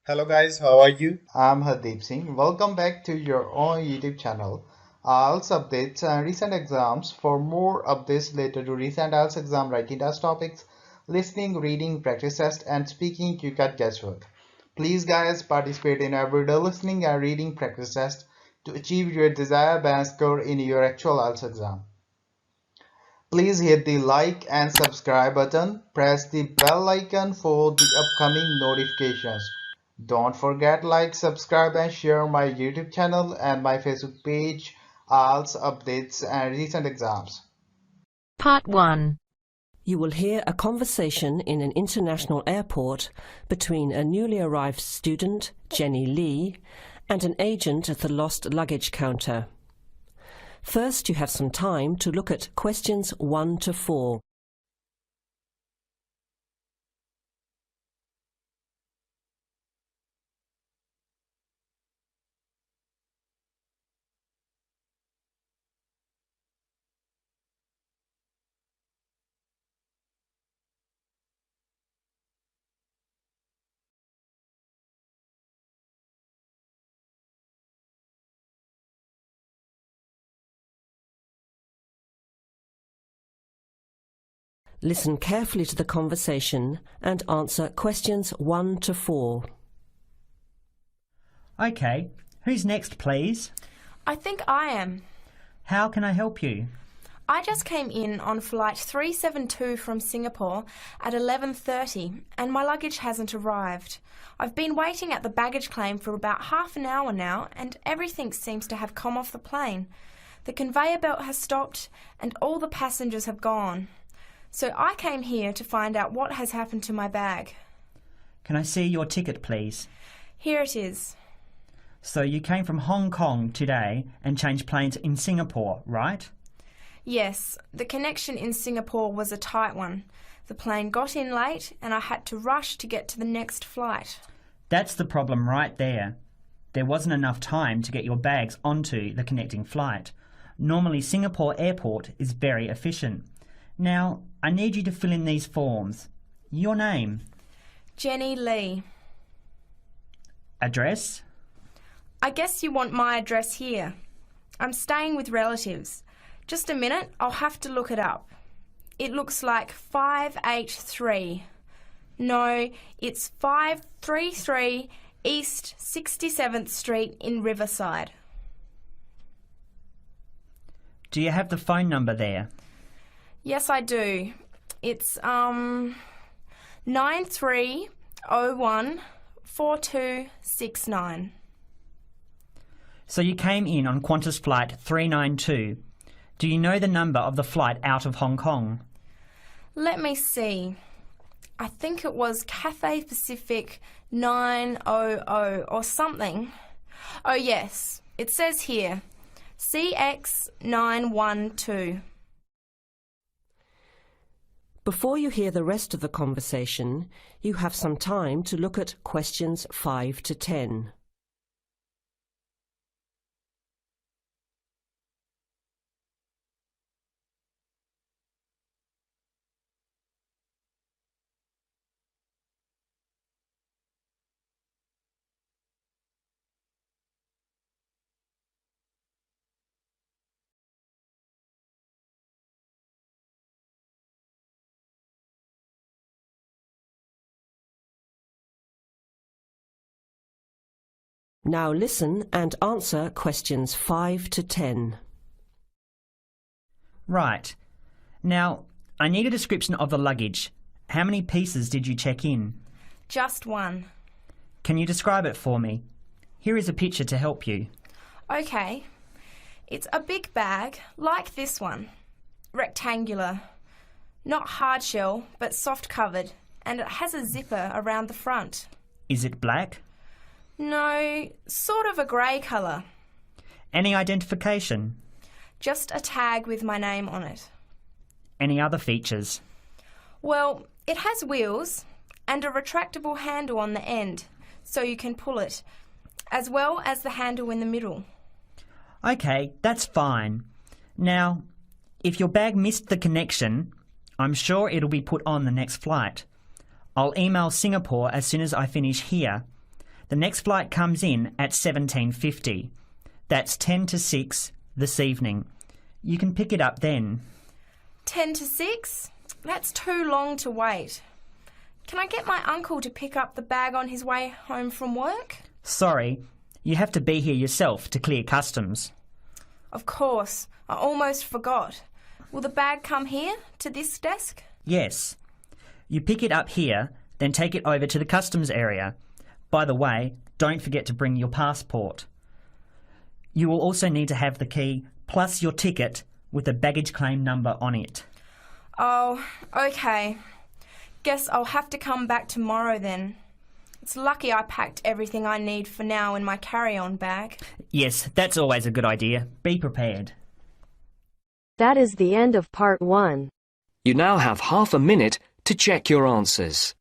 Hello guys, how are you? I'm Hardeep Singh. Welcome back to your own YouTube channel. IELTS updates and recent exams. For more updates related to recent IELTS exam writing test topics, listening, reading, practice test, and speaking, you got guesswork. Please guys participate in everyday listening and reading practice test to achieve your desired band score in your actual IELTS exam. Please hit the like and subscribe button. Press the bell icon for the upcoming notifications. Don't forget like, subscribe and share my YouTube channel and my Facebook page, IELTS updates and recent exams. Part 1. You will hear a conversation in an international airport between a newly arrived student, Jenny Lee, and an agent at the lost luggage counter. First, you have some time to look at questions 1 to 4. Listen carefully to the conversation and answer questions 1 to 4. Okay, who's next, please? I think I am. How can I help you? I just came in on flight 372 from Singapore at 11:30 and my luggage hasn't arrived. I've been waiting at the baggage claim for about half an hour now and everything seems to have come off the plane. The conveyor belt has stopped and all the passengers have gone. So I came here to find out what has happened to my bag. Can I see your ticket, please? Here it is. So you came from Hong Kong today and changed planes in Singapore, right? Yes, the connection in Singapore was a tight one. The plane got in late and I had to rush to get to the next flight. That's the problem right there. There wasn't enough time to get your bags onto the connecting flight. Normally Singapore Airport is very efficient. Now, I need you to fill in these forms. Your name? Jenny Lee. Address? I guess you want my address here. I'm staying with relatives. Just a minute, I'll have to look it up. It looks like 583. No, it's 533 East 67th Street in Riverside. Do you have the phone number there? Yes, I do. It's 93014269. So you came in on Qantas flight 392. Do you know the number of the flight out of Hong Kong? Let me see. I think it was Cathay Pacific 900 or something. Oh yes, it says here, CX912. Before you hear the rest of the conversation, you have some time to look at questions 5 to 10. Now listen and answer questions 5 to 10. Right. Now, I need a description of the luggage. How many pieces did you check in? Just one. Can you describe it for me? Here is a picture to help you. Okay. It's a big bag, like this one. Rectangular. Not hard shell, but soft covered, and it has a zipper around the front. Is it black? No, sort of a grey colour. Any identification? Just a tag with my name on it. Any other features? Well, it has wheels and a retractable handle on the end, so you can pull it, as well as the handle in the middle. Okay, that's fine. Now, if your bag missed the connection, I'm sure it'll be put on the next flight. I'll email Singapore as soon as I finish here. The next flight comes in at 17:50. That's 10 to 6 this evening. You can pick it up then. 10 to 6? That's too long to wait. Can I get my uncle to pick up the bag on his way home from work? Sorry, you have to be here yourself to clear customs. Of course. I almost forgot. Will the bag come here, to this desk? Yes. You pick it up here, then take it over to the customs area. By the way, don't forget to bring your passport. You will also need to have the key plus your ticket with the baggage claim number on it. Oh, okay. Guess I'll have to come back tomorrow then. It's lucky I packed everything I need for now in my carry-on bag. Yes, that's always a good idea. Be prepared. That is the end of part 1. You now have half a minute to check your answers.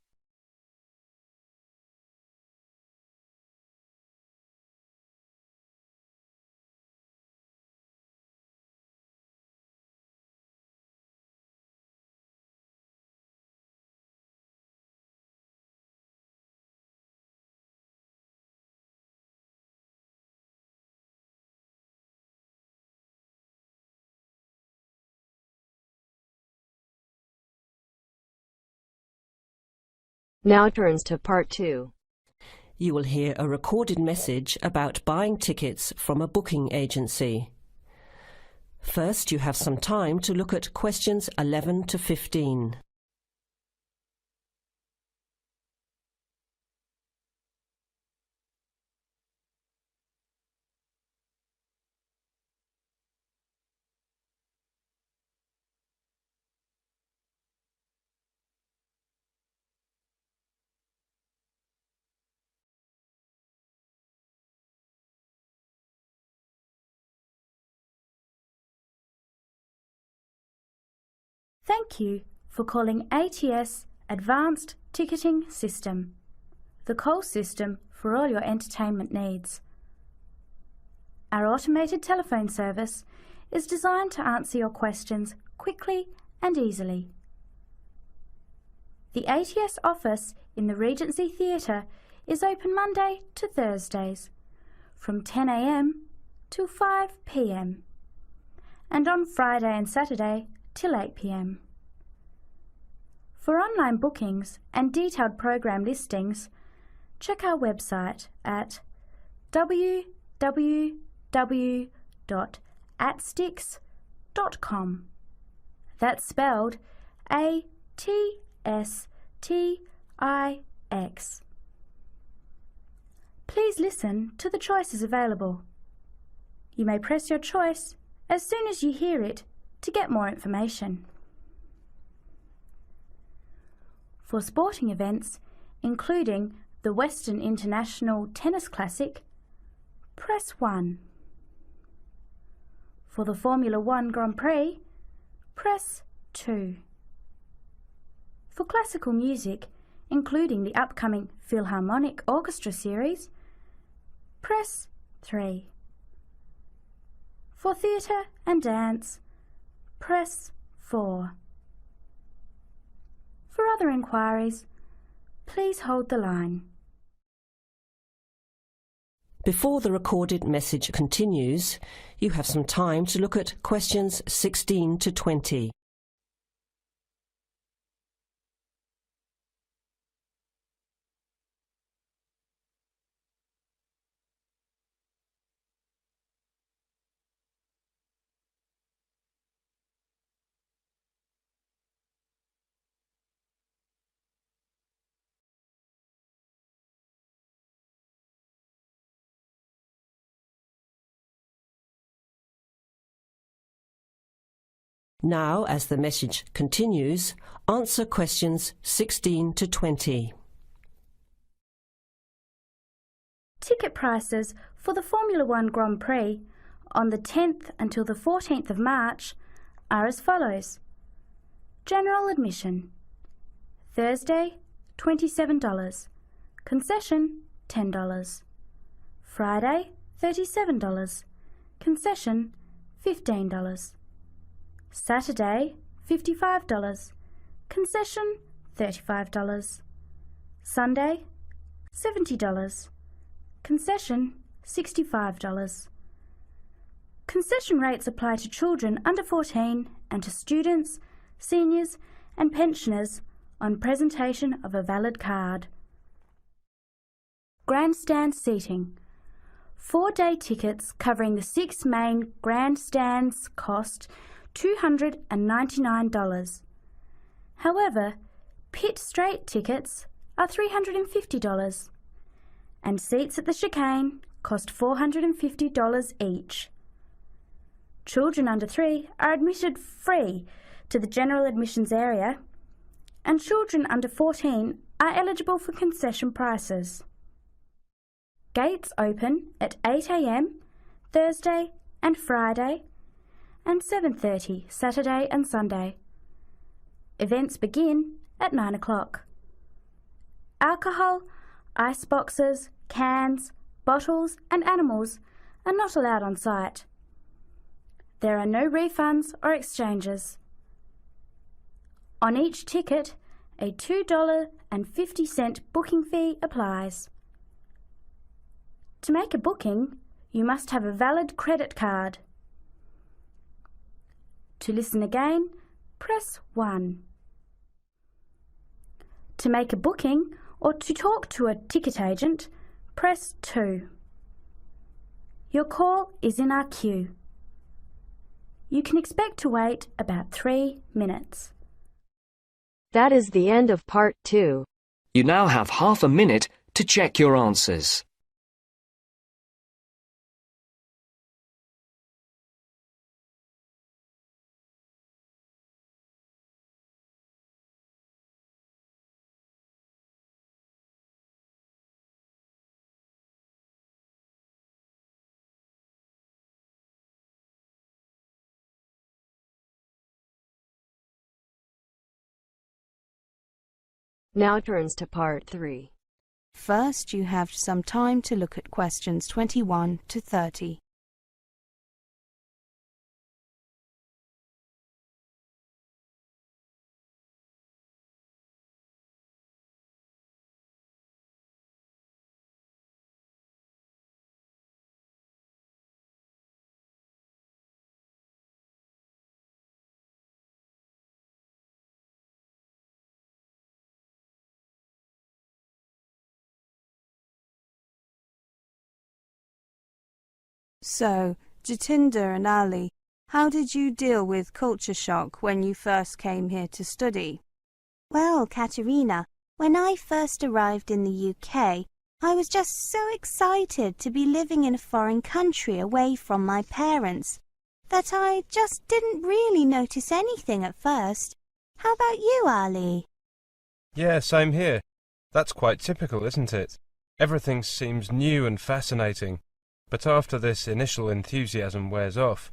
Now turns to part 2. You will hear a recorded message about buying tickets from a booking agency. First, you have some time to look at questions 11 to 15. Thank you for calling ATS Advanced Ticketing System, the call system for all your entertainment needs. Our automated telephone service is designed to answer your questions quickly and easily. The ATS office in the Regency Theatre is open Monday to Thursdays from 10 a.m. till 5 p.m. and on Friday and Saturday till 8 p.m. For online bookings and detailed program listings, check our website at www.atstix.com. That's spelled ATSTIX. Please listen to the choices available. You may press your choice as soon as you hear it to get more information. For sporting events, including the Western International Tennis Classic, press 1. For the Formula 1 Grand Prix, press 2. For classical music, including the upcoming Philharmonic Orchestra series, press 3. For theatre and dance, press 4. For other inquiries, please hold the line. Before the recorded message continues, you have some time to look at questions 16 to 20. Now, as the message continues, answer questions 16 to 20. Ticket prices for the Formula 1 Grand Prix on the 10th until the 14th of March are as follows. General admission. Thursday, $27. Concession, $10. Friday, $37. Concession, $15. Saturday, $55. Concession, $35. Sunday, $70. Concession, $65. Concession rates apply to children under 14 and to students, seniors and pensioners on presentation of a valid card. Grandstand seating. 4-day tickets covering the 6 main grandstands cost $299. However, pit straight tickets are $350 and seats at the chicane cost $450 each. Children under 3 are admitted free to the general admissions area, and children under 14 are eligible for concession prices. Gates open at 8 a.m. Thursday and Friday and 7:30 Saturday and Sunday. Events begin at 9 o'clock. Alcohol, ice boxes, cans, bottles and animals are not allowed on site. There are no refunds or exchanges. On each ticket, a $2.50 booking fee applies. To make a booking, you must have a valid credit card. To listen again, press 1. To make a booking or to talk to a ticket agent, press 2. Your call is in our queue. You can expect to wait about 3 minutes. That is the end of part 2. You now have half a minute to check your answers. Now turns to part 3. First, you have some time to look at questions 21 to 30. So, Jatinder and Ali, how did you deal with culture shock when you first came here to study? Well, Katerina, when I first arrived in the UK, I was just so excited to be living in a foreign country away from my parents that I just didn't really notice anything at first. How about you, Ali? Yeah, same here. That's quite typical, isn't it? Everything seems new and fascinating. But after this initial enthusiasm wears off,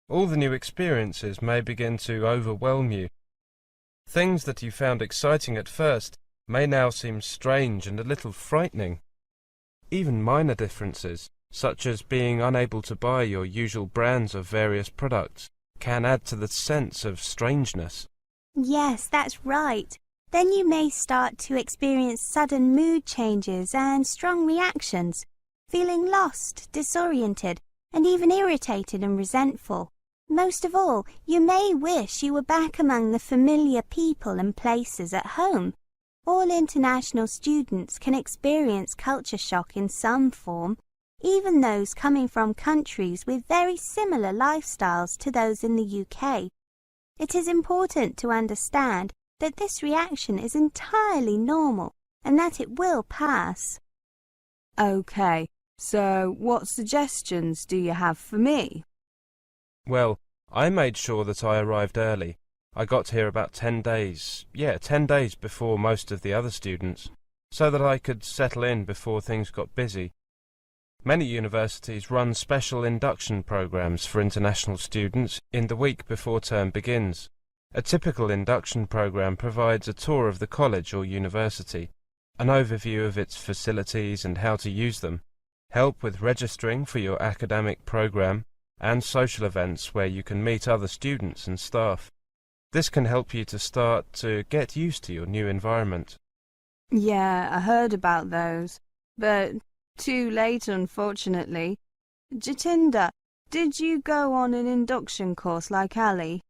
all the new experiences may begin to overwhelm you. Things that you found exciting at first may now seem strange and a little frightening. Even minor differences, such as being unable to buy your usual brands of various products, can add to the sense of strangeness. Yes, that's right. Then you may start to experience sudden mood changes and strong reactions, feeling lost, disoriented, and even irritated and resentful. Most of all, you may wish you were back among the familiar people and places at home. All international students can experience culture shock in some form, even those coming from countries with very similar lifestyles to those in the UK. It is important to understand that this reaction is entirely normal and that it will pass. Okay. So, what suggestions do you have for me? Well, I made sure that I arrived early. I got here about 10 days before most of the other students, so that I could settle in before things got busy. Many universities run special induction programs for international students in the week before term begins. A typical induction program provides a tour of the college or university, an overview of its facilities and how to use them, help with registering for your academic program, and social events where you can meet other students and staff. This can help you to start to get used to your new environment. Yeah, I heard about those. But Too late, unfortunately. Jatinder, did you go on an induction course like Ali?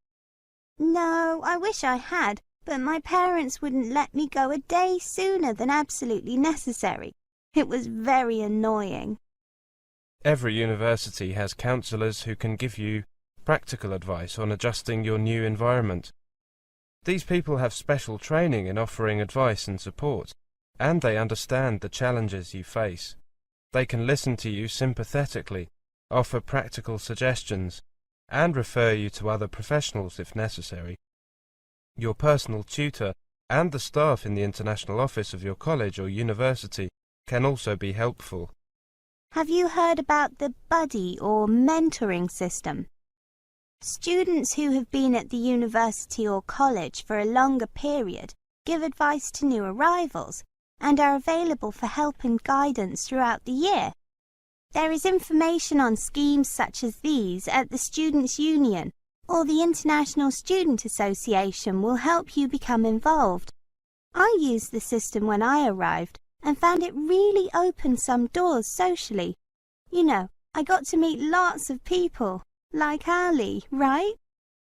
No, I wish I had, but my parents wouldn't let me go a day sooner than absolutely necessary. It was very annoying. Every university has counsellors who can give you practical advice on adjusting your new environment. These people have special training in offering advice and support, and they understand the challenges you face. They can listen to you sympathetically, offer practical suggestions, and refer you to other professionals if necessary. Your personal tutor and the staff in the international office of your college or university can also be helpful. Have you heard about the buddy or mentoring system? Students who have been at the university or college for a longer period give advice to new arrivals and are available for help and guidance throughout the year. There is information on schemes such as these at the Students' Union, or the International Student Association will help you become involved. I used the system when I arrived and found it really opened some doors socially. You know, I got to meet lots of people, like Ali, right?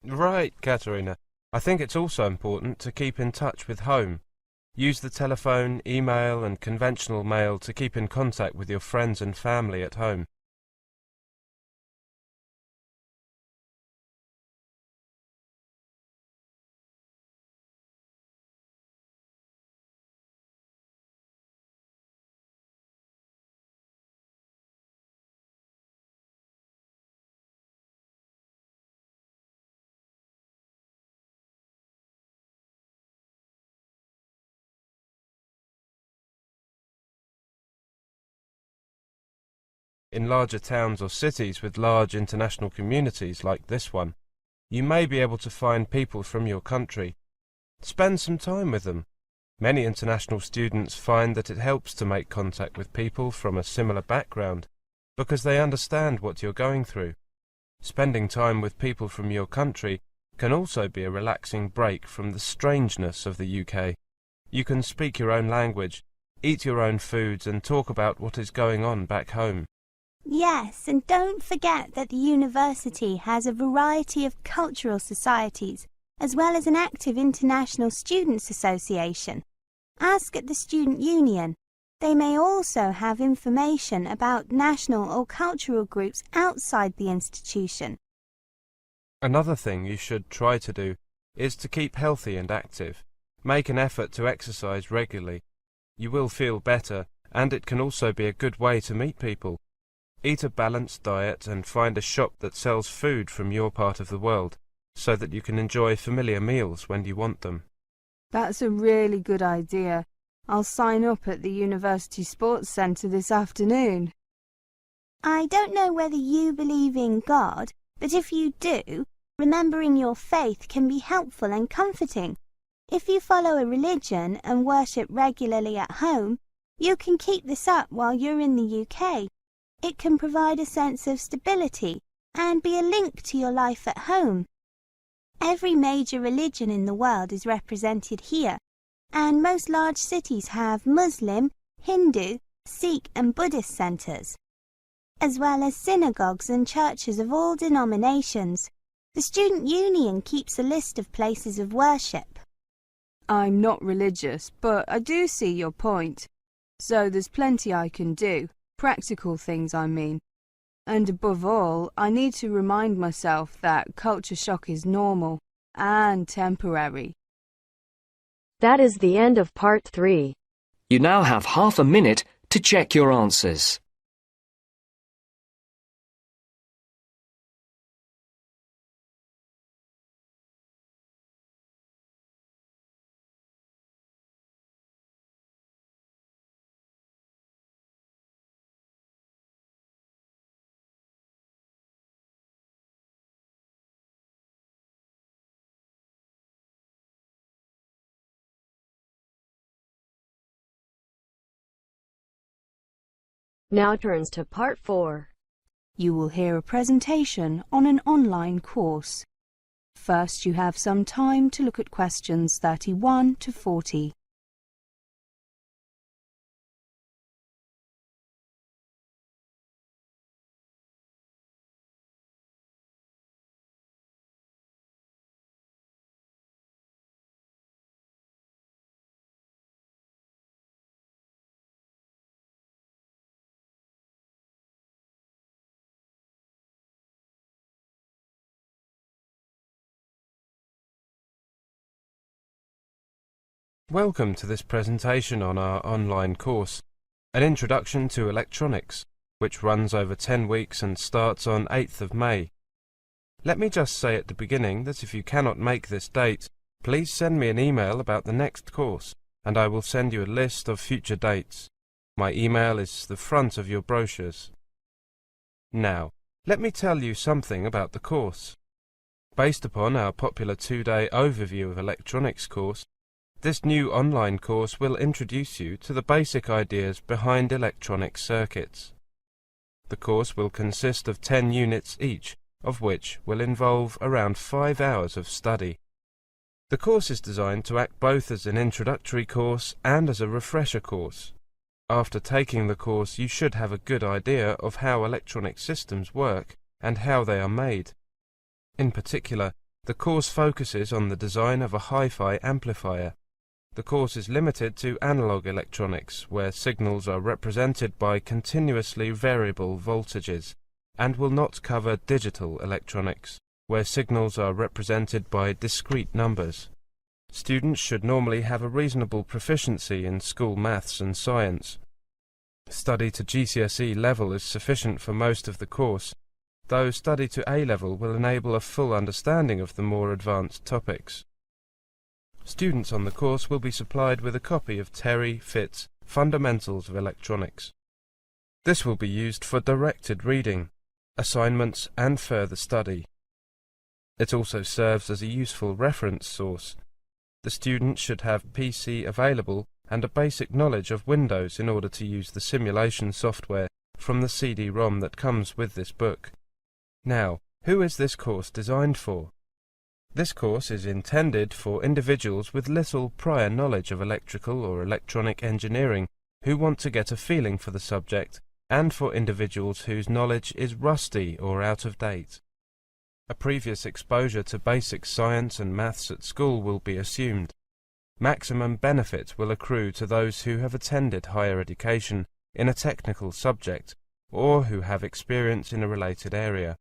Right, Katerina. I think it's also important to keep in touch with home. Use the telephone, email and conventional mail to keep in contact with your friends and family at home. In larger towns or cities with large international communities like this one, you may be able to find people from your country. Spend some time with them. Many international students find that it helps to make contact with people from a similar background because they understand what you're going through. Spending time with people from your country can also be a relaxing break from the strangeness of the UK. You can speak your own language, eat your own foods and talk about what is going on back home. Yes, and don't forget that the university has a variety of cultural societies, as well as an active international students association. Ask at the Student Union. They may also have information about national or cultural groups outside the institution. Another thing you should try to do is to keep healthy and active. Make an effort to exercise regularly. You will feel better, and it can also be a good way to meet people. Eat a balanced diet and find a shop that sells food from your part of the world, so that you can enjoy familiar meals when you want them. That's a really good idea. I'll sign up at the University Sports Centre this afternoon. I don't know whether you believe in God, but if you do, remembering your faith can be helpful and comforting. If you follow a religion and worship regularly at home, you can keep this up while you're in the UK. It can provide a sense of stability and be a link to your life at home. Every major religion in the world is represented here, and most large cities have Muslim, Hindu, Sikh and Buddhist centres, as well as synagogues and churches of all denominations. The Student Union keeps a list of places of worship. I'm not religious, but I do see your point. So there's plenty I can do. Practical things, I mean. And above all, I need to remind myself that culture shock is normal and temporary. That is the end of part 3. You now have half a minute to check your answers. Now turns to part 4. You will hear a presentation on an online course. First, you have some time to look at questions 31 to 40. Welcome to this presentation on our online course, An Introduction to Electronics, which runs over 10 weeks and starts on 8th of May. Let me just say at the beginning that if you cannot make this date, please send me an email about the next course, and I will send you a list of future dates. My email is the front of your brochures. Now, let me tell you something about the course. Based upon our popular 2-day overview of electronics course, this new online course will introduce you to the basic ideas behind electronic circuits. The course will consist of 10 units each, of which will involve around 5 hours of study. The course is designed to act both as an introductory course and as a refresher course. After taking the course, you should have a good idea of how electronic systems work and how they are made. In particular, the course focuses on the design of a hi-fi amplifier. The course is limited to analog electronics, where signals are represented by continuously variable voltages, and will not cover digital electronics, where signals are represented by discrete numbers. Students should normally have a reasonable proficiency in school maths and science. Study to GCSE level is sufficient for most of the course, though study to A level will enable a full understanding of the more advanced topics. Students on the course will be supplied with a copy of Terry Fitt's Fundamentals of Electronics. This will be used for directed reading, assignments and further study. It also serves as a useful reference source. The student should have PC available and a basic knowledge of Windows in order to use the simulation software from the CD-ROM that comes with this book. Now, who is this course designed for? This course is intended for individuals with little prior knowledge of electrical or electronic engineering who want to get a feeling for the subject, and for individuals whose knowledge is rusty or out of date. A previous exposure to basic science and maths at school will be assumed. Maximum benefit will accrue to those who have attended higher education in a technical subject, or who have experience in a related area.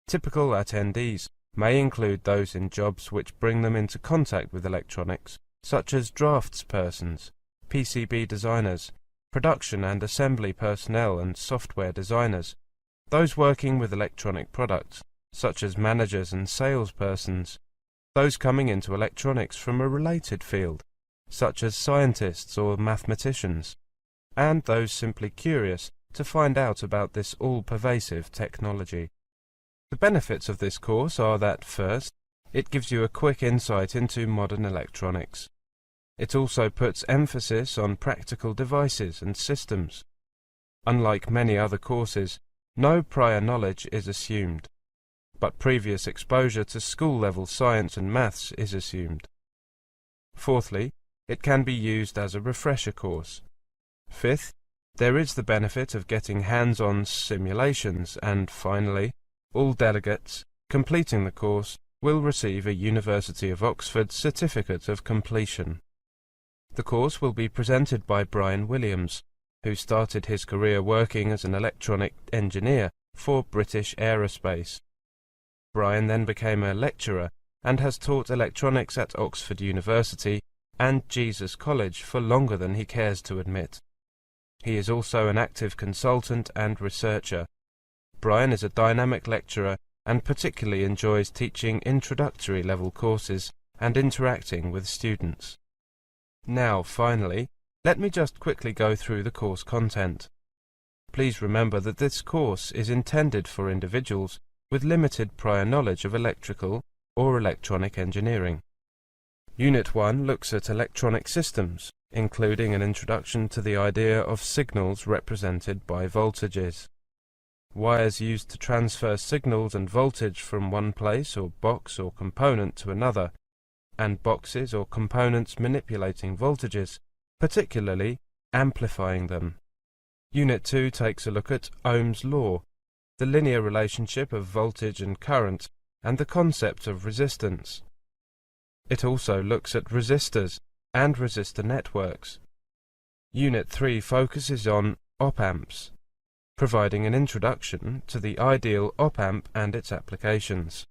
Typical attendees may include those in jobs which bring them into contact with electronics, such as draftspersons, PCB designers, production and assembly personnel and software designers, those working with electronic products, such as managers and salespersons, those coming into electronics from a related field, such as scientists or mathematicians, and those simply curious to find out about this all-pervasive technology. The benefits of this course are that, first, it gives you a quick insight into modern electronics. It also puts emphasis on practical devices and systems. Unlike many other courses, no prior knowledge is assumed, but previous exposure to school-level science and maths is assumed. Fourthly, it can be used as a refresher course. Fifth, there is the benefit of getting hands-on simulations, and finally, all delegates completing the course will receive a University of Oxford certificate of completion. The course will be presented by Brian Williams, who started his career working as an electronic engineer for British Aerospace. Brian then became a lecturer and has taught electronics at Oxford University and Jesus College for longer than he cares to admit. He is also an active consultant and researcher. Brian is a dynamic lecturer and particularly enjoys teaching introductory level courses and interacting with students. Now, finally, let me just quickly go through the course content. Please remember that this course is intended for individuals with limited prior knowledge of electrical or electronic engineering. Unit 1 looks at electronic systems, including an introduction to the idea of signals represented by voltages. Wires used to transfer signals and voltage from one place or box or component to another, and boxes or components manipulating voltages, particularly amplifying them. Unit 2 takes a look at Ohm's law, the linear relationship of voltage and current, and the concept of resistance. It also looks at resistors and resistor networks. Unit 3 focuses on op-amps, providing an introduction to the ideal op-amp and its applications.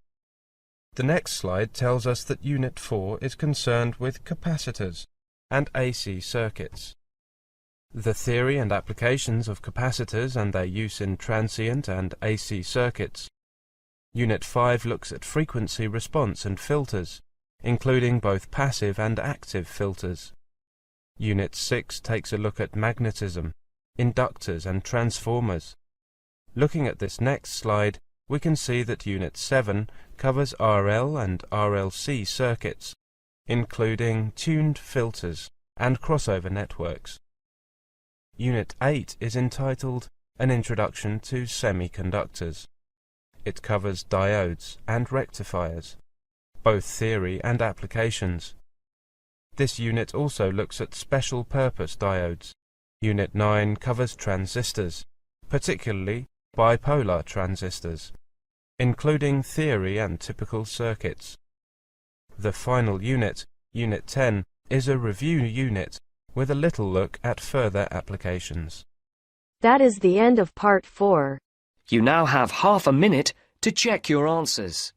The next slide tells us that Unit 4 is concerned with capacitors, and AC circuits. The theory and applications of capacitors and their use in transient and AC circuits. Unit 5 looks at frequency response and filters, including both passive and active filters. Unit 6 takes a look at magnetism, inductors and transformers. Looking at this next slide, we can see that Unit 7 covers RL and RLC circuits, including tuned filters and crossover networks. Unit 8 is entitled An Introduction to Semiconductors. It covers diodes and rectifiers, both theory and applications. This unit also looks at special purpose diodes. Unit 9 covers transistors, particularly bipolar transistors, including theory and typical circuits. The final unit, Unit 10, is a review unit with a little look at further applications. That is the end of part 4. You now have half a minute to check your answers.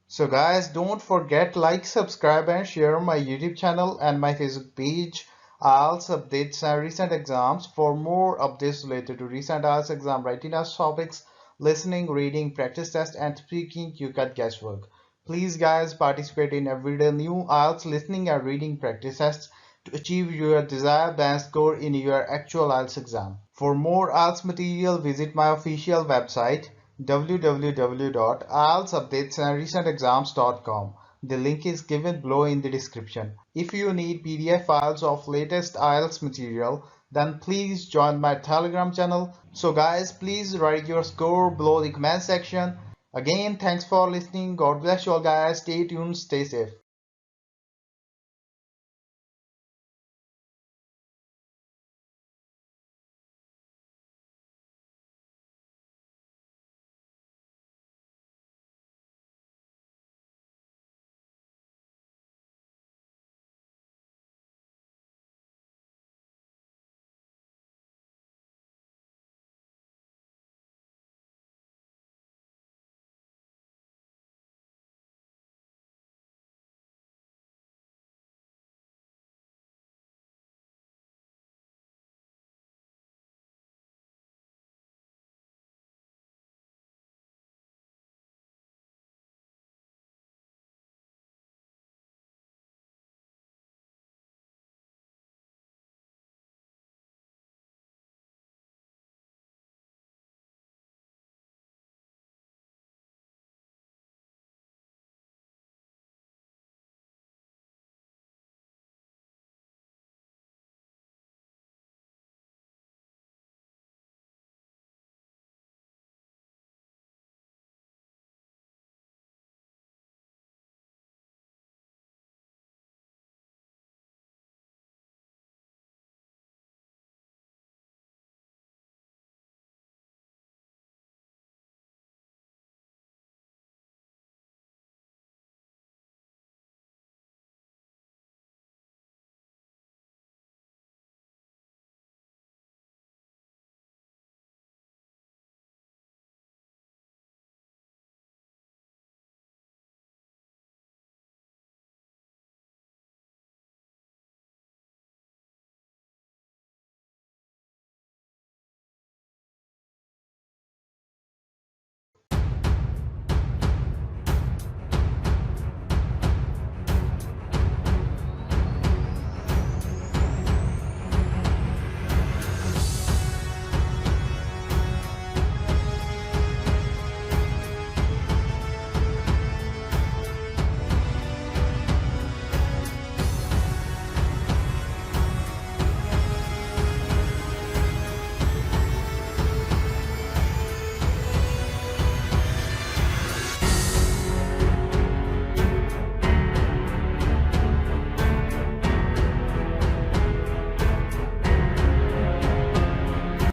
So guys, don't forget like, subscribe and share my YouTube channel and my Facebook page, IELTS updates and recent exams. For more updates related to recent IELTS exam writing test topics, listening, reading, practice test and speaking, you got guesswork. Please guys, participate in everyday new IELTS listening and reading practice tests to achieve your desired band score in your actual IELTS exam. For more IELTS material, visit my official website www.ieltsupdatesandrecentexams.com. The link is given below in the description. If you need PDF files of latest IELTS material, then please join my Telegram channel. So guys, please write your score below the comment section. Again, thanks for listening. God bless you all guys. Stay tuned, stay safe.